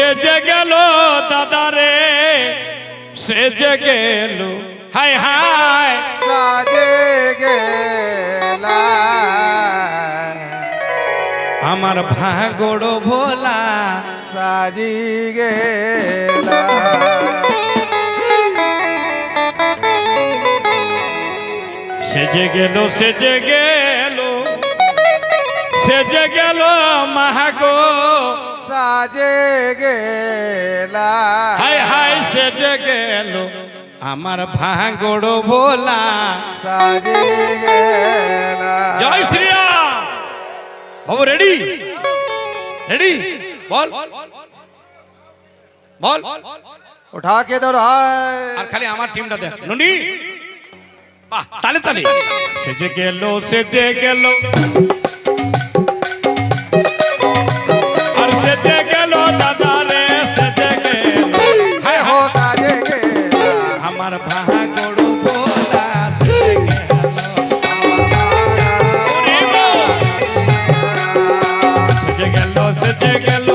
সেজে গেল দাদা রে সেজে গেল হায় হায় সাজে গেলা আমার ভাগড় ভোলা সাজি গেলা সেজে গেল সেজে গেল সেজে গেল মাহাগো সাজে গেলা হায় হায় সেজে গেল আমার ভাগড় ভোলা সাজে গেলা জয় শ্রীরাম বাবু রেডি রেডি বল বল उठा के दोहराए আর খালি আমার টিমটা দেখ নুনি বাহ তালে তালে সেজে গেল আর সেজে গেল দাদা রে সেজে গেল है हो साजे गेला আমার ভাগড় ভোলা সেজে গেল সেজে গেল